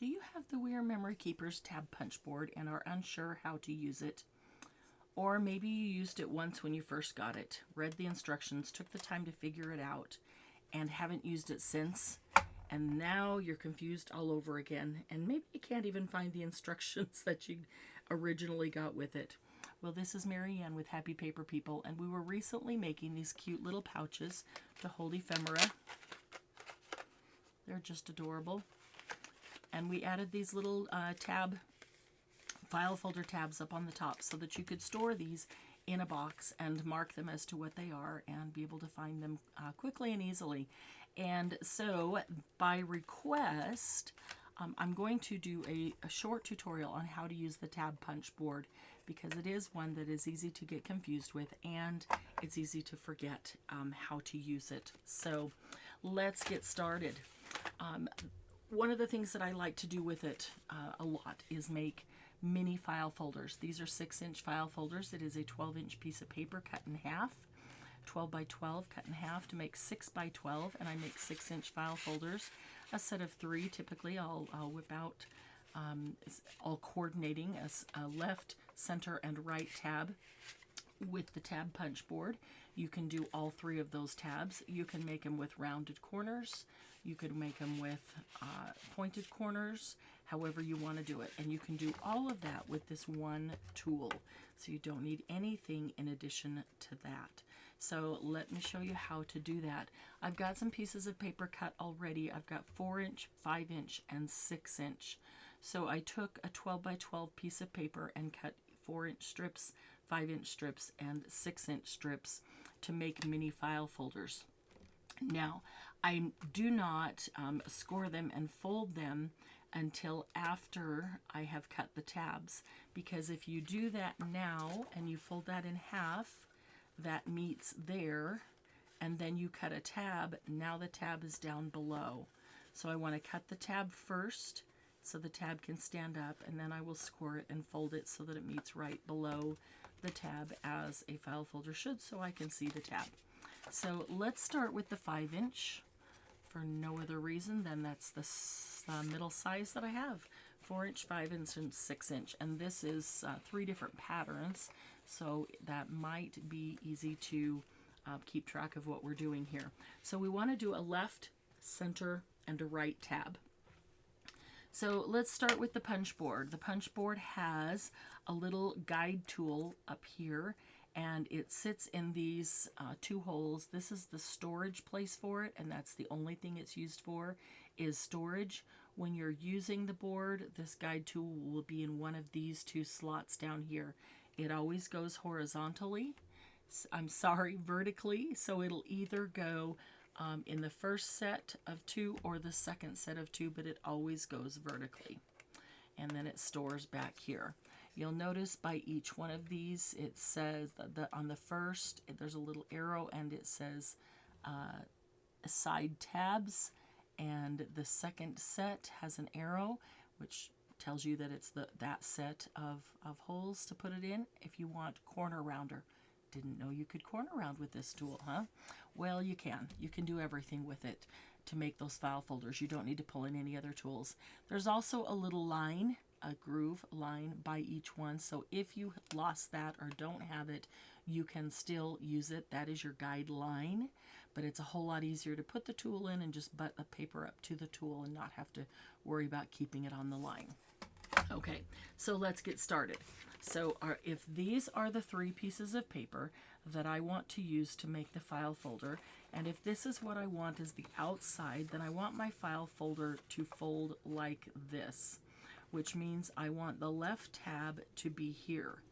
Do you have the WeR Memory Keepers tab punchboard and are unsure how to use it? Or maybe you used it once when you first got it, read the instructions, took the time to figure it out, and haven't used it since, and now you're confused all over again, and maybe you can't even find the instructions that you originally got with it. Well, this is Marianne with Happy Paper People, and we were recently making these cute little pouches to hold ephemera. They're just adorable. And we added these little file folder tabs up on the top so that you could store these in a box and mark them as to what they are and be able to find them quickly and easily. And so by request, I'm going to do a short tutorial on how to use the tab punch board, because it is one that is easy to get confused with and it's easy to forget how to use it. So let's get started. One of the things that I like to do with it a lot is make mini file folders. These are 6-inch file folders. It is a 12-inch piece of paper cut in half, 12 by 12 cut in half to make 6 by 12, and I make 6-inch file folders, a set of 3 typically. I'll whip out, all coordinating as a left, center, and right tab with the tab punch board. You can do all 3 of those tabs. You can make them with rounded corners. You could make them with pointed corners, however you want to do it. And you can do all of that with this one tool. So you don't need anything in addition to that. So let me show you how to do that. I've got some pieces of paper cut already. I've got 4-inch, 5-inch, and 6-inch. So I took a 12 by 12 piece of paper and cut 4-inch strips, 5-inch strips, and 6-inch strips to make mini file folders. Now, I do not score them and fold them until after I have cut the tabs, because if you do that now and you fold that in half, that meets there, and then you cut a tab, now the tab is down below. So I want to cut the tab first so the tab can stand up, and then I will score it and fold it so that it meets right below the tab as a file folder should, so I can see the tab. So let's start with the 5-inch for no other reason than that's the middle size that I have. 4-inch, 5-inch, and 6-inch. And this is 3 different patterns, so that might be easy to keep track of what we're doing here. So we want to do a left, center, and a right tab. So let's start with the punch board. The punch board has a little guide tool up here, and it sits in these 2 holes. This is the storage place for it, and that's the only thing it's used for, is storage. When you're using the board, this guide tool will be in one of these 2 slots down here. It always goes horizontally, vertically, so it'll either go in the first set of 2 or the second set of 2, but it always goes vertically. And then it stores back here. You'll notice by each one of these, it says that on the first, there's a little arrow and it says side tabs, and the second set has an arrow, which tells you that it's that set of holes to put it in. If you want corner rounder. Didn't know you could corner round with this tool, huh? Well, you can. You can do everything with it to make those file folders. You don't need to pull in any other tools. There's also a little line, a groove line by each one, so if you lost that or don't have it, you can still use it. That is your guide line, but it's a whole lot easier to put the tool in and just butt the paper up to the tool and not have to worry about keeping it on the line. Okay, so let's get started. So if these are the 3 pieces of paper that I want to use to make the file folder, and if this is what I want as the outside, then I want my file folder to fold like this, which means I want the left tab to be here.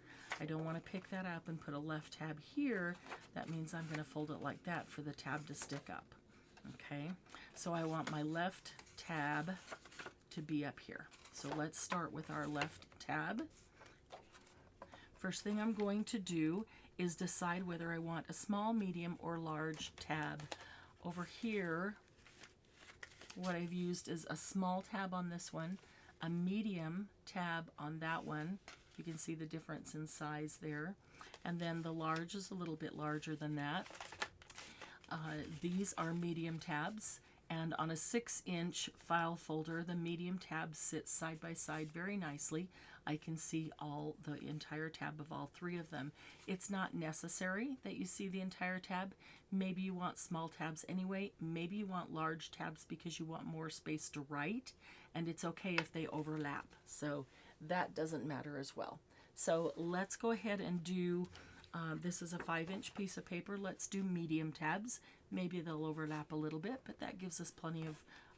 I don't want to pick that up and put a left tab here. That means I'm going to fold it like that for the tab to stick up. Okay, so I want my left tab to be up here. So let's start with our left tab. First thing I'm going to do is decide whether I want a small, medium, or large tab. Over here, what I've used is a small tab on this one, a medium tab on that one. You can see the difference in size there. And then the large is a little bit larger than that. These are medium tabs, And on a 6-inch file folder, the medium tabs sit side by side very nicely. I can see the entire tab of all 3 of them. It's not necessary that you see the entire tab. Maybe you want small tabs anyway. Maybe you want large tabs because you want more space to write, and it's okay if they overlap. So that doesn't matter as well. So let's go ahead and do, this is a 5-inch piece of paper. Let's do medium tabs. Maybe they'll overlap a little bit, but that gives us plenty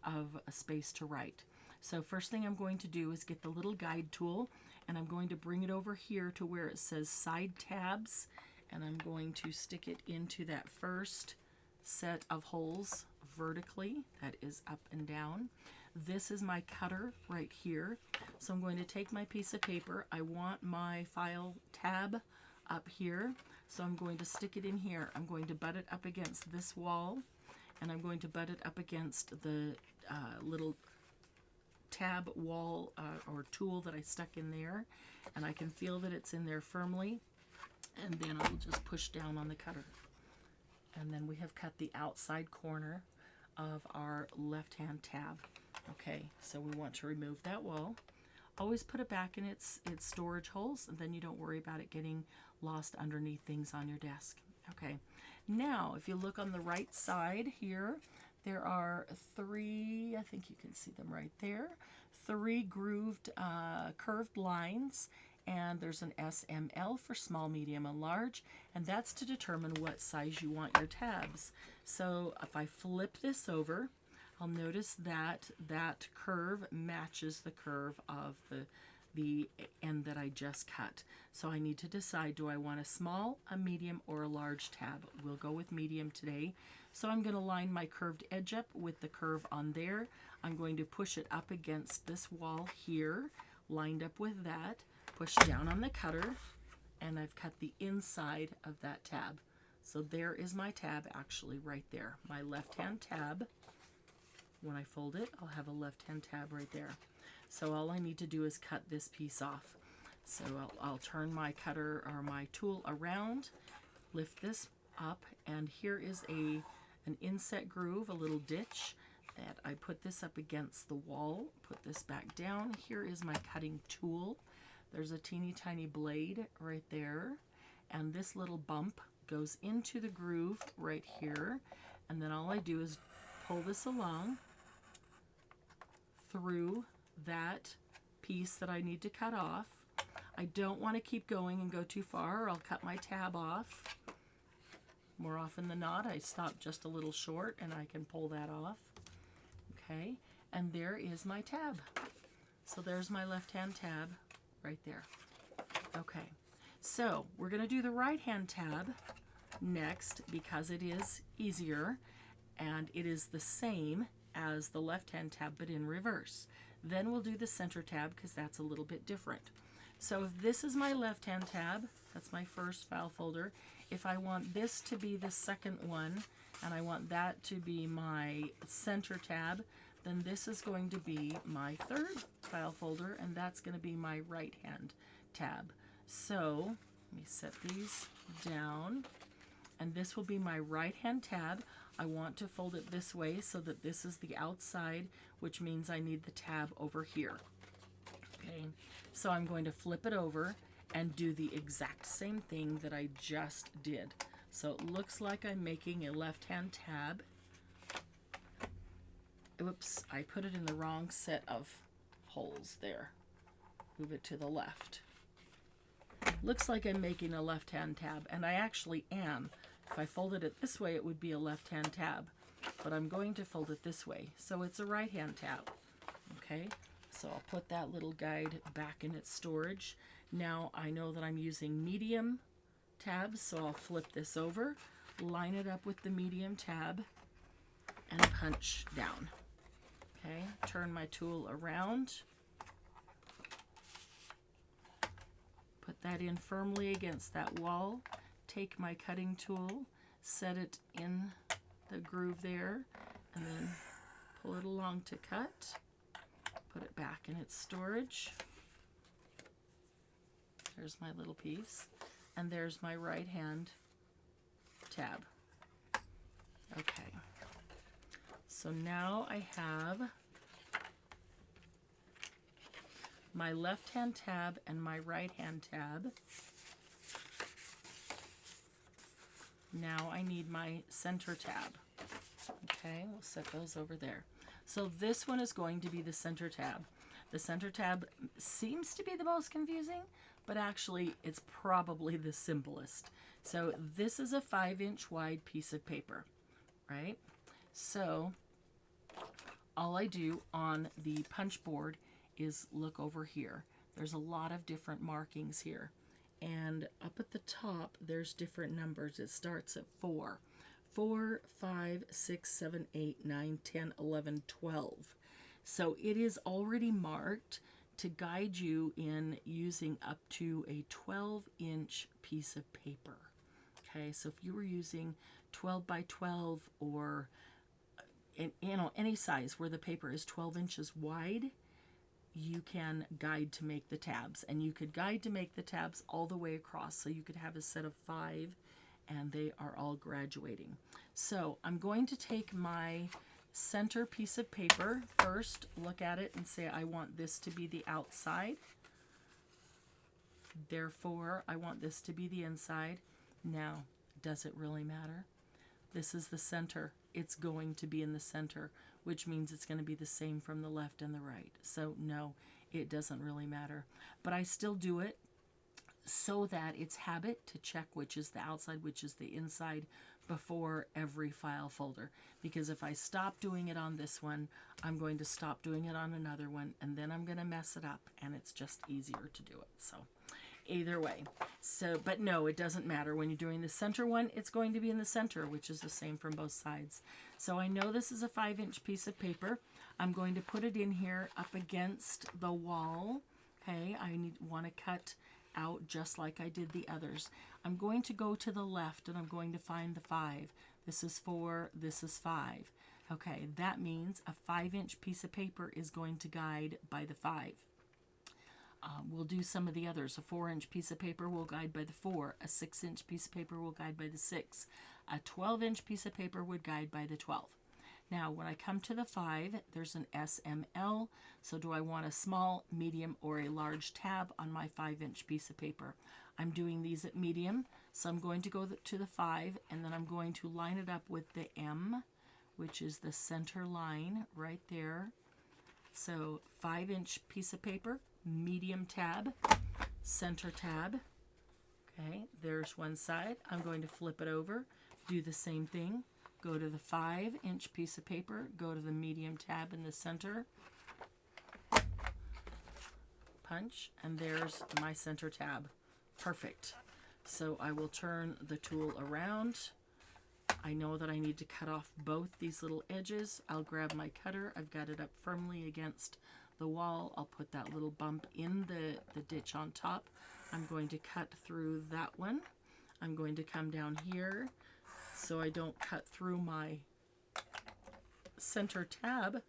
of space to write. So first thing I'm going to do is get the little guide tool, and I'm going to bring it over here to where it says side tabs, and I'm going to stick it into that first set of holes vertically. That is up and down. This is my cutter right here. So I'm going to take my piece of paper. I want my file tab up here. So I'm going to stick it in here. I'm going to butt it up against this wall, and I'm going to butt it up against the little tab wall or tool that I stuck in there, and I can feel that it's in there firmly, and then I'll just push down on the cutter. And then we have cut the outside corner of our left-hand tab. Okay, so we want to remove that wall. Always put it back in its storage holes, and then you don't worry about it getting lost underneath things on your desk. Okay, now if you look on the right side here, there are 3, I think you can see them right there, 3 grooved curved lines, and there's an SML for small, medium, and large, and that's to determine what size you want your tabs. So if I flip this over, I'll notice that that curve matches the curve of the end that I just cut. So I need to decide, do I want a small, a medium, or a large tab? We'll go with medium today. So I'm going to line my curved edge up with the curve on there. I'm going to push it up against this wall here, lined up with that, push down on the cutter, and I've cut the inside of that tab. So there is my tab actually right there, my left-hand tab. When I fold it, I'll have a left-hand tab right there. So all I need to do is cut this piece off. So I'll turn my cutter or my tool around, lift this up, and here is an inset groove, a little ditch that I put this up against the wall, put this back down. Here is my cutting tool. There's a teeny tiny blade right there, and this little bump goes into the groove right here, and then all I do is pull this along through that piece that I need to cut off. I don't want to keep going and go too far, or I'll cut my tab off. More often than not, I stop just a little short and I can pull that off. Okay, and there is my tab. So there's my left-hand tab right there. Okay, so we're going to do the right-hand tab next because it is easier and it is the same as the left-hand tab but in reverse. Then we'll do the center tab because that's a little bit different. So if this is my left-hand tab, that's my first file folder. If I want this to be the second one and I want that to be my center tab, then this is going to be my third file folder, and that's going to be my right-hand tab. So let me set these down, and this will be my right-hand tab. I want to fold it this way so that this is the outside, which means I need the tab over here. Okay, so I'm going to flip it over and do the exact same thing that I just did. So it looks like I'm making a left-hand tab. Oops, I put it in the wrong set of holes there. Move it to the left. Looks like I'm making a left-hand tab, and I actually am. If I folded it this way, it would be a left-hand tab, but I'm going to fold it this way, so it's a right-hand tab. Okay, so I'll put that little guide back in its storage. Now I know that I'm using medium tabs, so I'll flip this over, line it up with the medium tab, and punch down. Okay, turn my tool around, put that in firmly against that wall, take my cutting tool, set it in the groove there, and then pull it along to cut, put it back in its storage. There's my little piece, and there's my right-hand tab. Okay, So now I have my left-hand tab and my right-hand tab. Now I need my center tab. Okay, we'll set those over there. So this one is going to be the center tab. The center tab seems to be the most confusing, but actually it's probably the simplest. So this is a 5-inch wide piece of paper, right? So all I do on the punch board is look over here. There's a lot of different markings here. And up at the top, there's different numbers. It starts at 4. 4, 5, 6, 7, 8, 9, 10, 11, 12. So it is already marked to guide you in using up to a 12-inch piece of paper. Okay, so if you were using 12 by 12 or any size where the paper is 12 inches wide, you can guide to make the tabs. And you could guide to make the tabs all the way across. So you could have a set of 5 and they are all graduating. So I'm going to take my center piece of paper first, look at it and say I want this to be the outside. Therefore, I want this to be the inside. Now, does it really matter? This is the center. It's going to be in the center, which means it's going to be the same from the left and the right. So no, it doesn't really matter. But I still do it so that it's habit to check which is the outside, which is the inside before every file folder. Because if I stop doing it on this one, I'm going to stop doing it on another one, and then I'm going to mess it up, and it's just easier to do it. So either way. So, but no, it doesn't matter. When you're doing the center one, it's going to be in the center, which is the same from both sides. So I know this is a 5-inch piece of paper. I'm going to put it in here up against the wall. Okay, I want to cut out just like I did the others. I'm going to go to the left and I'm going to find the 5. This is 4, this is 5. Okay, that means a 5-inch piece of paper is going to guide by the 5. We'll do some of the others. A 4-inch piece of paper will guide by the 4. A 6-inch piece of paper will guide by the 6. A 12-inch piece of paper would guide by the 12. Now, when I come to the 5, there's an SML. So do I want a small, medium, or a large tab on my 5-inch piece of paper? I'm doing these at medium, so I'm going to go to the 5, and then I'm going to line it up with the M, which is the center line right there. So 5-inch piece of paper, medium tab, center tab. Okay, there's one side. I'm going to flip it over, do the same thing. Go to the 5-inch piece of paper, go to the medium tab in the center, punch, and there's my center tab. Perfect. So I will turn the tool around. I know that I need to cut off both these little edges. I'll grab my cutter. I've got it up firmly against the wall. I'll put that little bump in the ditch on top. I'm going to cut through that one. I'm going to come down here so I don't cut through my center tab.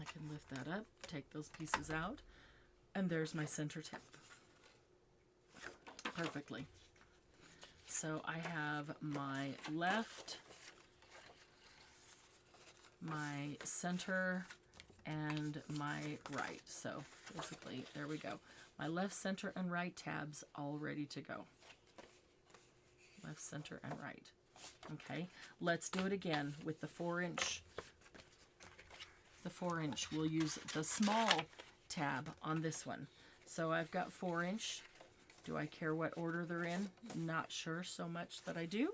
I can lift that up, take those pieces out, and there's my center tab. Perfectly. So I have my left, my center, and my right. So basically, there we go. My left, center, and right tabs all ready to go. Left, center, and right. Okay, let's do it again with the 4-inch. The 4-inch, we'll use the small tab on this one. So I've got 4-inch. Do I care what order they're in? Not sure so much that I do,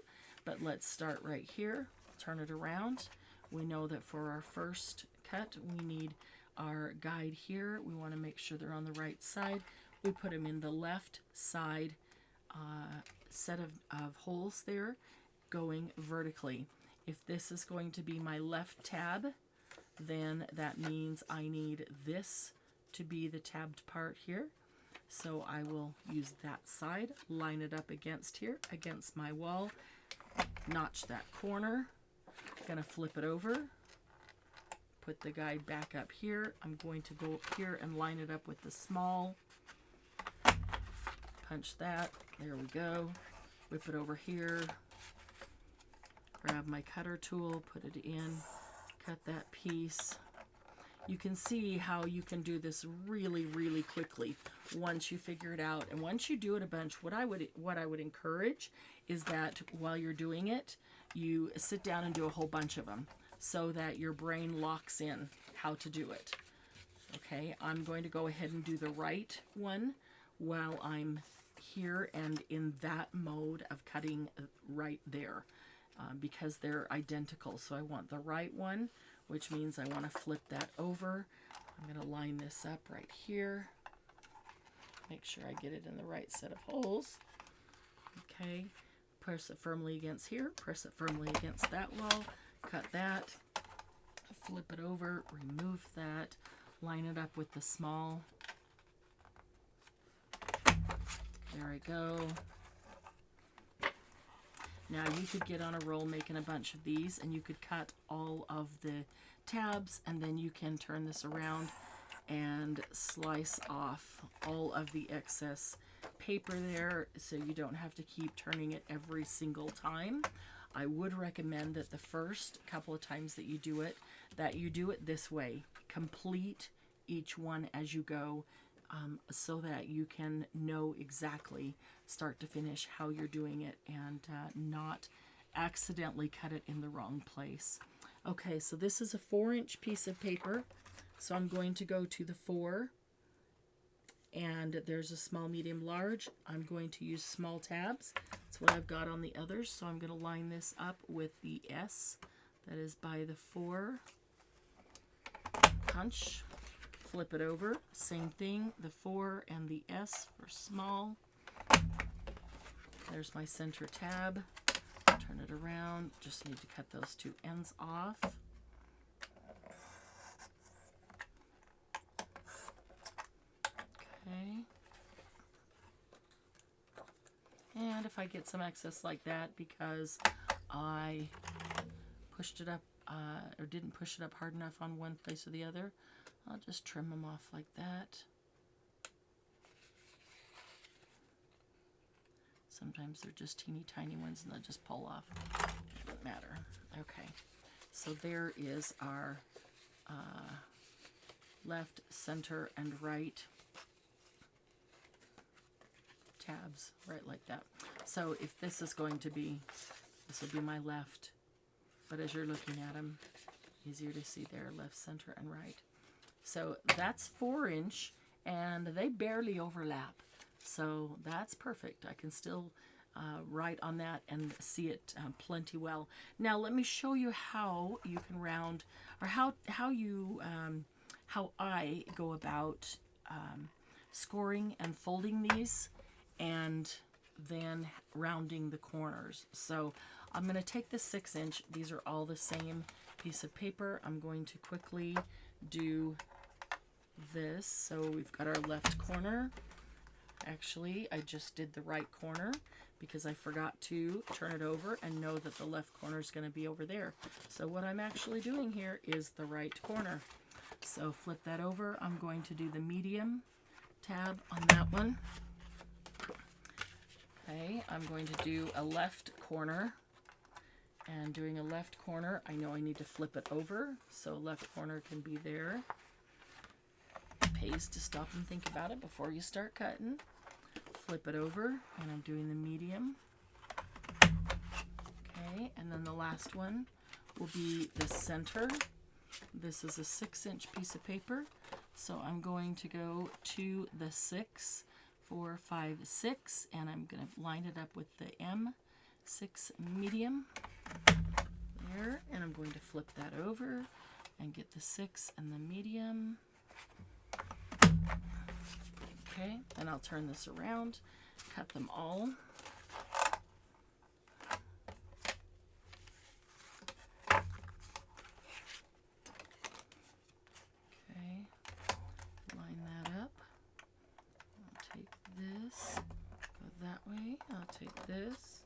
but let's start right here. Turn it around. We know that for our first cut, we need our guide here. We want to make sure they're on the right side. We put them in the left side set of holes there, going vertically. If this is going to be my left tab, then that means I need this to be the tabbed part here. So I will use that side, line it up against here, against my wall, notch that corner. I'm going to flip it over, put the guide back up here. I'm going to go up here and line it up with the small. Punch that. There we go. Whip it over here. grab my cutter tool, put it in, cut that piece. You can see how you can do this really, really quickly once you figure it out. And once you do it a bunch, what I would encourage is that while you're doing it, you sit down and do a whole bunch of them so that your brain locks in how to do it. Okay, I'm going to go ahead and do the right one while I'm here and in that mode of cutting right there because they're identical. So I want the right one, which means I want to flip that over. I'm going to line this up right here. Make sure I get it in the right set of holes. Okay, press it firmly against here, press it firmly against that wall, cut that, flip it over, remove that, line it up with the small. There I go. Now you could get on a roll making a bunch of these and you could cut all of the tabs, and then you can turn this around and slice off all of the excess paper there so you don't have to keep turning it every single time. I would recommend that the first couple of times that you do it this way. Complete each one as you go so that you can know exactly start to finish how you're doing it and not accidentally cut it in the wrong place. Okay, so this is a 4-inch piece of paper. So I'm going to go to the 4, and there's a small, medium, large. I'm going to use small tabs. That's what I've got on the others. So I'm going to line this up with the S that is by the 4. Punch, flip it over. Same thing, the 4 and the S for small. There's my center tab. Turn it around. Just need to cut those 2 ends off. Okay. And if I get some excess like that because I pushed it up or didn't push it up hard enough on one place or the other, I'll just trim them off like that. Sometimes they're just teeny tiny ones and they'll just pull off. It doesn't matter. Okay, so there is our left, center, and right tabs, right like that. So if this is going to be, this will be my left, but as you're looking at them, easier to see there, left, center, and right. So that's 4-inch, and they barely overlap. So that's perfect. I can still write on that and see it plenty well. Now let me show you how you can round, or how I go about scoring and folding these and then rounding the corners. So I'm going to take the 6-inch. These are all the same piece of paper. I'm going to quickly do this. So we've got our left corner. Actually, I just did the right corner because I forgot to turn it over and know that the left corner is going to be over there. So what I'm actually doing here is the right corner. So flip that over. I'm going to do the medium tab on that one. Okay, I'm going to do a left corner. And doing a left corner, I know I need to flip it over, so left corner can be there. It pays to stop and think about it before you start cutting. Flip it over, and I'm doing the medium. Okay, and then the last one will be the center. This is a 6-inch piece of paper, so I'm going to go to the 6, 4, 5, 6, and I'm going to line it up with the M6 medium there, and I'm going to flip that over and get the 6 and the medium. Okay, then I'll turn this around, cut them all. Okay, line that up. I'll take this, go that way. I'll take this,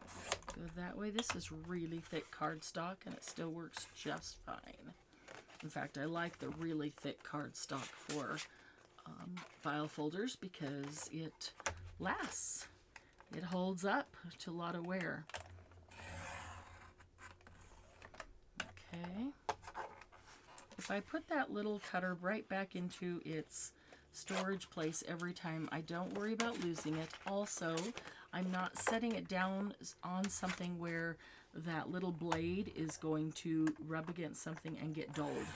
go that way. This is really thick cardstock and it still works just fine. In fact, I like the really thick cardstock for file folders because it lasts. It holds up to a lot of wear. Okay. If I put that little cutter right back into its storage place every time, I don't worry about losing it. Also, I'm not setting it down on something where that little blade is going to rub against something and get dulled.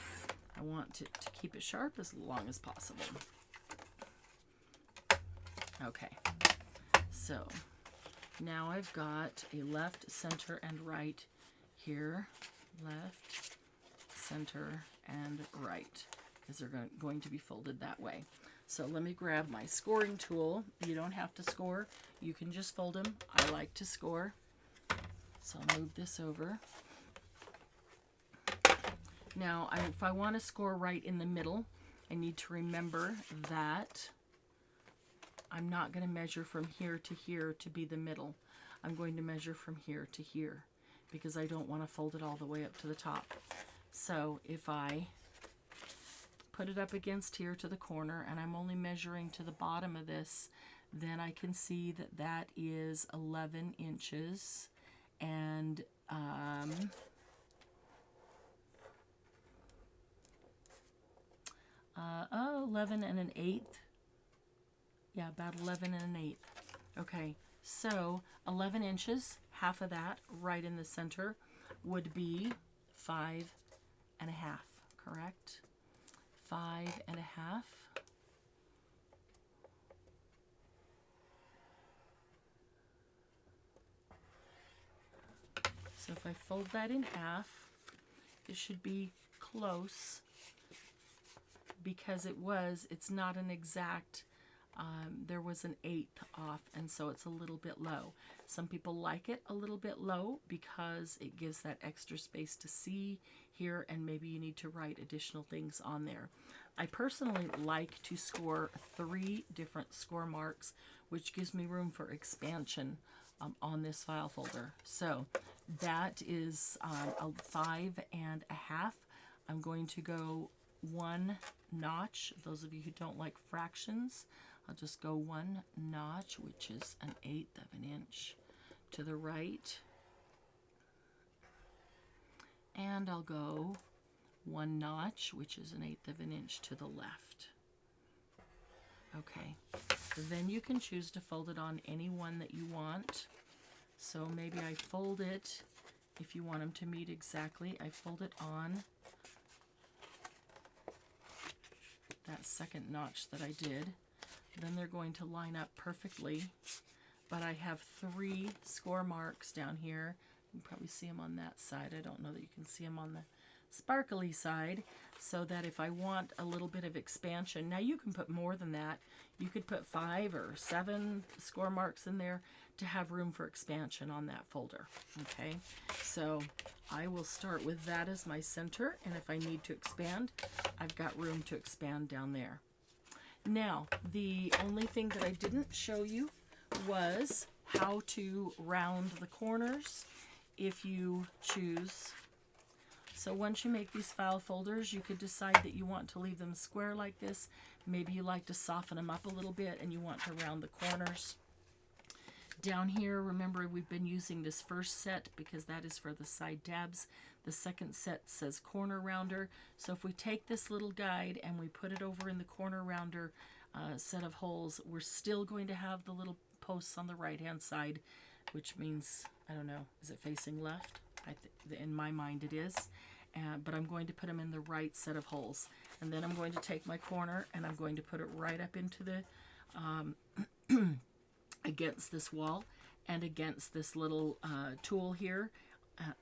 I want to keep it sharp as long as possible. Okay, so now I've got a left, center, and right here. Left, center, and right, because they're going to be folded that way. So let me grab my scoring tool. You don't have to score. You can just fold them. I like to score. So I'll move this over. Now, if I want to score right in the middle, I need to remember that I'm not going to measure from here to be the middle. I'm going to measure from here to here because I don't want to fold it all the way up to the top. So if I put it up against here to the corner and I'm only measuring to the bottom of this, then I can see that that is 11 inches and 11 and an eighth. Yeah, about 11 and an eighth. Okay, so 11 inches, half of that right in the center would be 5 and a half, correct? 5 and a half. So if I fold that in half, it should be close because it's not an exact, there was an eighth off, and so it's a little bit low. Some people like it a little bit low because it gives that extra space to see here, and maybe you need to write additional things on there. I personally like to score 3 different score marks, which gives me room for expansion on this file folder. So that is a 5 and a half. I'm going to go 1 notch. Those of you who don't like fractions, I'll just go 1 notch, which is an 1/8 of an inch to the right. And I'll go 1 notch, which is an 1/8 of an inch to the left. Okay, then you can choose to fold it on any one that you want. So maybe I fold it, if you want them to meet exactly, I fold it on that second notch that I did. Then they're going to line up perfectly. But I have 3 score marks down here. You can probably see them on that side. I don't know that you can see them on the sparkly side, so that if I want a little bit of expansion, now you can put more than that. You could put 5 or 7 score marks in there to have room for expansion on that folder. Okay, so I will start with that as my center, and if I need to expand, I've got room to expand down there. Now, the only thing that I didn't show you was how to round the corners if you choose. So once you make these file folders, you could decide that you want to leave them square like this. Maybe you like to soften them up a little bit and you want to round the corners. Down here, remember, we've been using this first set because that is for the side tabs. The second set says corner rounder. So if we take this little guide and we put it over in the corner rounder set of holes, we're still going to have the little posts on the right hand side, which means, I don't know, is it facing left? In my mind it is. But I'm going to put them in the right set of holes. And then I'm going to take my corner and I'm going to put it right up into the against this wall and against this little tool here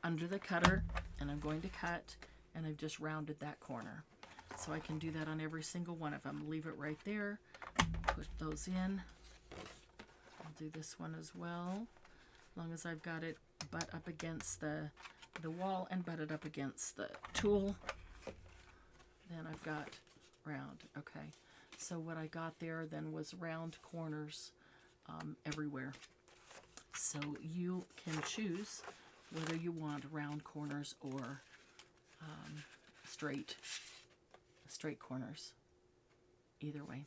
under the cutter, and I'm going to cut, and I've just rounded that corner. So I can do that on every single one of them. Leave it right there, put those in. I'll do this one as well, as long as I've got it butt up against the wall and butted up against the tool. Then I've got round. Okay, so what I got there then was round corners everywhere. So you can choose whether you want round corners or straight corners. Either way.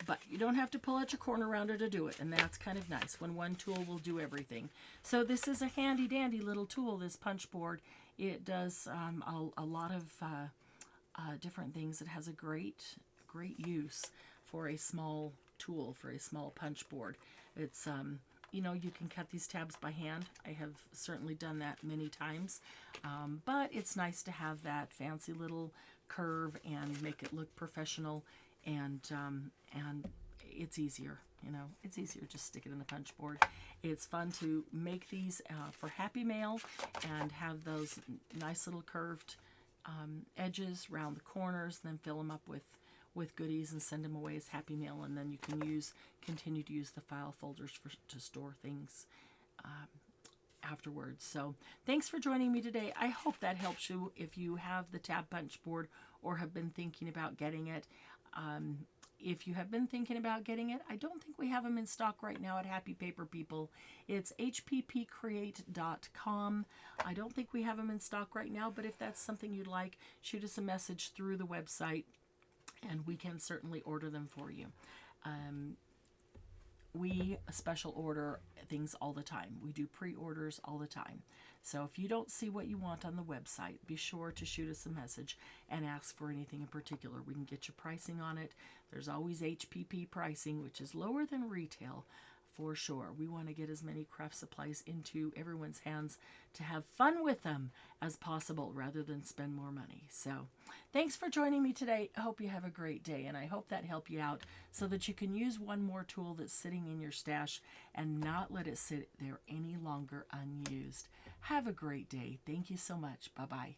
But you don't have to pull out your corner rounder to do it, and that's kind of nice when one tool will do everything. So this is a handy dandy little tool, this punch board. It does a lot of different things. It has a great use for a small tool, for a small punch board. It's you know, you can cut these tabs by hand. I have certainly done that many times, but it's nice to have that fancy little curve and make it look professional, and it's easier. You know, it's easier. Just stick it in the punch board. It's fun to make these for Happy Mail and have those nice little curved edges around the corners, and then fill them up with goodies and send them away as Happy Mail, and then you can continue to use the file folders to store things afterwards. So thanks for joining me today. I hope that helps you if you have the tab punch board or have been thinking about getting it. If you have been thinking about getting it, I don't think we have them in stock right now at Happy Paper People. It's hppcreate.com. I don't think we have them in stock right now, but if that's something you'd like, shoot us a message through the website and we can certainly order them for you. We special order things all the time. We do pre-orders all the time. So if you don't see what you want on the website, be sure to shoot us a message and ask for anything in particular. We can get you pricing on it. There's always HPP pricing, which is lower than retail for sure. We want to get as many craft supplies into everyone's hands to have fun with them as possible rather than spend more money. So thanks for joining me today. I hope you have a great day, and I hope that helped you out so that you can use one more tool that's sitting in your stash and not let it sit there any longer unused. Have a great day. Thank you so much. Bye-bye.